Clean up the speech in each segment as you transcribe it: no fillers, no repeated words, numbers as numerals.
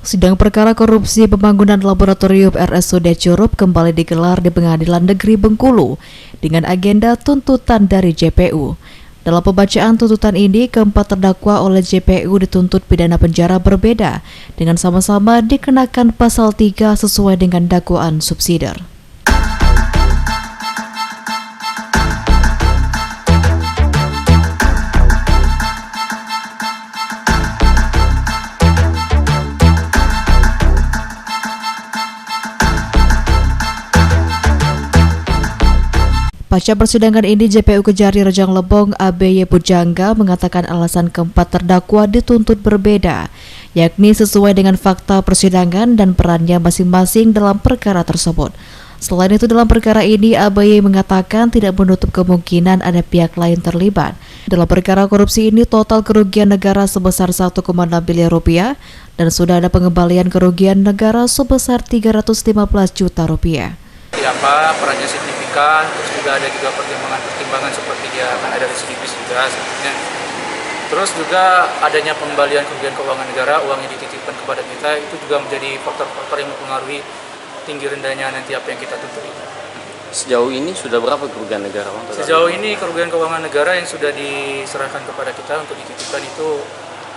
Sidang perkara korupsi pembangunan laboratorium RSUD Curup kembali digelar di Pengadilan Negeri Bengkulu dengan agenda tuntutan dari JPU. Dalam pembacaan tuntutan ini, keempat terdakwa oleh JPU dituntut pidana penjara berbeda dengan sama-sama dikenakan pasal 3 sesuai dengan dakwaan subsidiar. Pasca persidangan ini, JPU Kejari Rejang Lebong ABY Pujangga mengatakan alasan keempat terdakwa dituntut berbeda, yakni sesuai dengan fakta persidangan dan perannya masing-masing dalam perkara tersebut. Selain itu, dalam perkara ini, ABY mengatakan tidak menutup kemungkinan ada pihak lain terlibat. Dalam perkara korupsi ini, total kerugian negara sebesar 1,6 miliar rupiah dan sudah ada pengembalian kerugian negara sebesar 315 juta rupiah. Apa perannya signifikan, terus juga ada juga pertimbangan seperti dia akan ada residivis juga sebenarnya. Terus juga adanya pengembalian kerugian keuangan negara, uang yang dititipkan kepada kita, itu juga menjadi faktor-faktor yang mempengaruhi tinggi rendahnya nanti apa yang kita tuntut itu. Sejauh ini sudah berapa kerugian negara? Sejauh ini kerugian keuangan negara yang sudah diserahkan kepada kita untuk dititipkan itu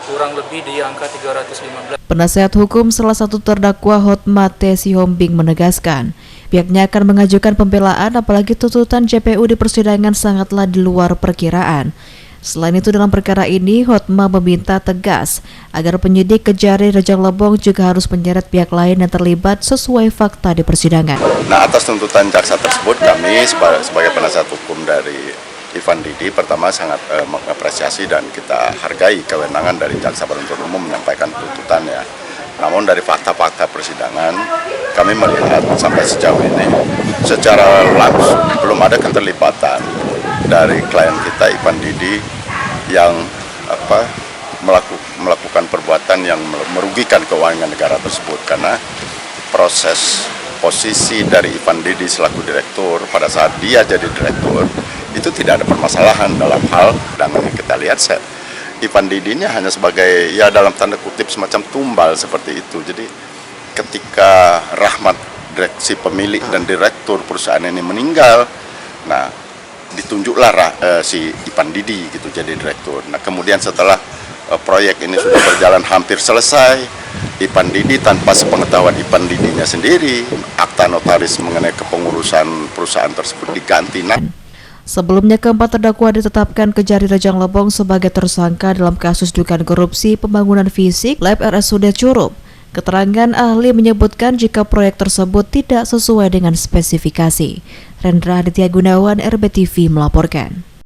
kurang lebih di angka 315. Penasehat hukum salah satu terdakwa Hotma T. Sihombing menegaskan, pihaknya akan mengajukan pembelaan apalagi tuntutan JPU di persidangan sangatlah di luar perkiraan. Selain itu, dalam perkara ini, Hotma meminta tegas agar penyidik Kejari Rejang Lebong juga harus menyeret pihak lain yang terlibat sesuai fakta di persidangan. Nah, atas tuntutan jaksa tersebut, kami sebagai penasihat hukum dari Ivan Didi pertama sangat mengapresiasi dan kita hargai kewenangan dari jaksa penuntut umum menyampaikan tuntutannya. Namun dari fakta-fakta persidangan, kami melihat sampai sejauh ini secara langsung belum ada keterlibatan dari klien kita Ivan Didi yang melakukan perbuatan yang merugikan keuangan negara tersebut, karena proses posisi dari Ivan Didi selaku direktur pada saat dia jadi direktur itu tidak ada permasalahan dalam hal, dan yang kita lihat Ivan Didi ini hanya sebagai dalam tanda kutip semacam tumbal seperti itu. Jadi ketika rahmat direksi pemilik dan direktur perusahaan ini meninggal, nah ditunjuklah si Ivan Didi gitu jadi direktur. Nah kemudian setelah proyek ini sudah berjalan hampir selesai, Ivan Didi tanpa sepengetahuan Ivan Didinya sendiri, akta notaris mengenai kepengurusan perusahaan tersebut diganti. Sebelumnya, keempat terdakwa ditetapkan Kejari Rejang Lebong sebagai tersangka dalam kasus dugaan korupsi pembangunan fisik Lab RSUD Curup. Keterangan ahli menyebutkan jika proyek tersebut tidak sesuai dengan spesifikasi. Rendra Aditya Gunawan, RBTV melaporkan.